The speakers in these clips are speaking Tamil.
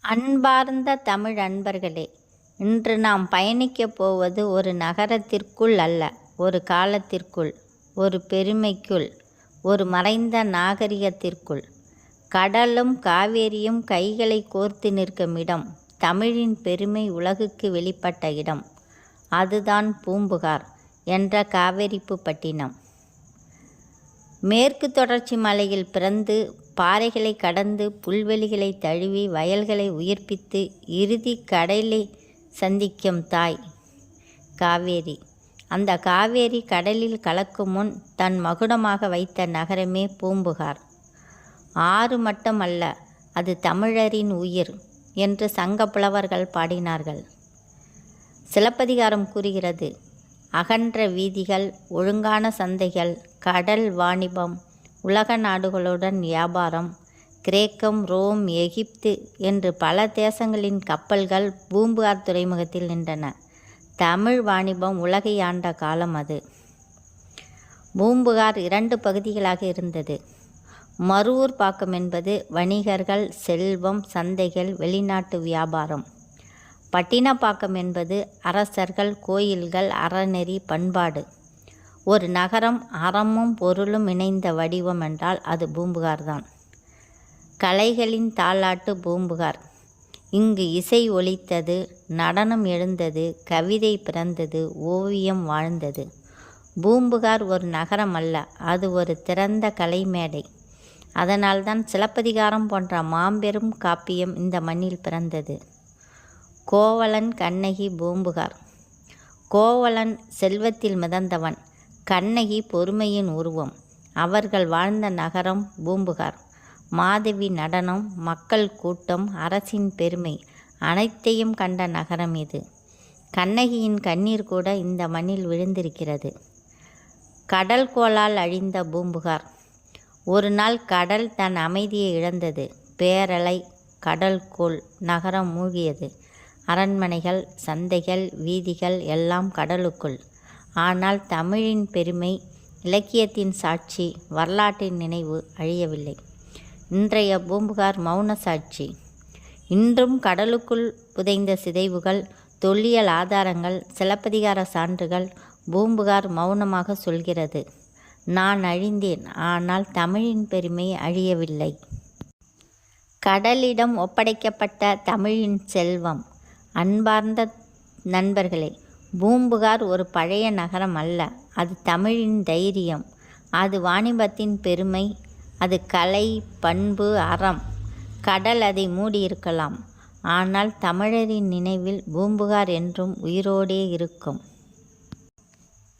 அன்பார்ந்த தமிழ் அன்பர்களே, இன்று நாம் பயணிக்கப் போவது ஒரு நகரத்திற்குள் அல்ல, ஒரு காலத்திற்குள், ஒரு பெருமைக்குள், ஒரு மறைந்த நாகரிகத்திற்குள். கடலும் காவேரியும் கைகளை கோர்த்து நிற்கும் இடம், தமிழின் பெருமை உலகுக்கு வெளிப்பட்ட இடம். அதுதான் பூம்புகார் என்ற காவேரிப்பட்டினம். மேற்கு தொடர்ச்சி மலையில் பிறந்து பாறைகளை கடந்து புல்வெளிகளை தழுவி வயல்களை உயிர்ப்பித்து இறுதி கடலை சந்திக்கும் தாய் காவேரி. அந்த காவேரி கடலில் கலக்கும் முன் தன் மகுடமாக வைத்த நகரமே பூம்புகார். ஆறு மட்டுமல்ல, அது தமிழரின் உயிர் என்று சங்க புலவர்கள் பாடினார்கள். சிலப்பதிகாரம் கூறுகிறது, அகன்ற வீதிகள், ஒழுங்கான சந்தைகள், கடல் வாணிபம், உலக நாடுகளுடன் வியாபாரம், கிரேக்கம், ரோம், எகிப்து என்று பல தேசங்களின் கப்பல்கள் பூம்புகார் துறைமுகத்தில் நின்றன. தமிழ் வாணிபம் உலகை ஆண்ட காலம் அது. பூம்புகார் 2 பகுதிகளாக இருந்தது. மருவூர் பாக்கம் என்பது வணிகர்கள், செல்வம், சந்தைகள், வெளிநாட்டு வியாபாரம். பட்டினப்பாக்கம் என்பது அரசர்கள், கோயில்கள், அறநெறி, பண்பாடு. ஒரு நகரம் அறமும் பொருளும் இணைந்த வடிவம் என்றால் அது பூம்புகார் தான். கலைகளின் தாலாட்டு பூம்புகார். இங்கு இசை ஒலித்தது, நடனம் எழுந்தது, கவிதை பிறந்தது, ஓவியம் வாழ்ந்தது. பூம்புகார் ஒரு நகரம் அல்ல, அது ஒரு திறந்த கலைமேடை. அதனால்தான் சிலப்பதிகாரம் போன்ற மாபெரும் காப்பியம் இந்த மண்ணில் பிறந்தது. கோவலன் கண்ணகி பூம்புகார். கோவலன் செல்வத்தில் மிதந்தவன், கண்ணகி பொறுமையின் உருவம். அவர்கள் வாழ்ந்த நகரம் பூம்புகார். மாதவி நடனம், மக்கள் கூட்டம், அரசின் பெருமை அனைத்தையும் கண்ட நகரம் இது. கண்ணகியின் கண்ணீர் கூட இந்த மண்ணில் விழுந்திருக்கிறது. கடல் கோளால் அழிந்த பூம்புகார். ஒரு நாள் கடல் தன் அமைதியை இழந்தது. பேரலை, கடல் கோள், நகரம் மூழ்கியது. அரண்மனைகள், சந்தைகள், வீதிகள் எல்லாம் கடலுக்குள். ஆனால் தமிழின் பெருமை, இலக்கியத்தின் சாட்சி, வரலாற்றின் நினைவு அழியவில்லை. இன்றைய பூம்புகார் மௌன சாட்சி. இன்றும் கடலுக்குள் புதைந்த சிதைவுகள், தொல்லியல் ஆதாரங்கள், சிலப்பதிகார சான்றுகள் பூம்புகார் மௌனமாக சொல்கிறது. நான் அழிந்தேன், ஆனால் தமிழின் பெருமை அழியவில்லை. கடலிடம் ஒப்படைக்கப்பட்ட தமிழின் செல்வம். அன்பார்ந்த நண்பர்களே, பூம்புகார் ஒரு பழைய நகரம் அல்ல, அது தமிழின் தைரியம், அது வாணிபத்தின் பெருமை, அது கலை, பண்பு, அறம். கடல் அதை மூடியிருக்கலாம், ஆனால் தமிழரின் நினைவில் பூம்புகார் என்றும் உயிரோடே இருக்கும்.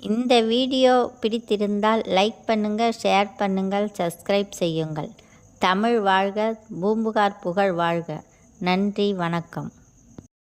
இந்த வீடியோ பிடித்திருந்தால் லைக் பண்ணுங்கள், ஷேர் பண்ணுங்கள், சப்ஸ்கிரைப் செய்யுங்கள். தமிழ் வாழ்க, பூம்புகார் புகழ் வாழ்க. நன்றி, வணக்கம்.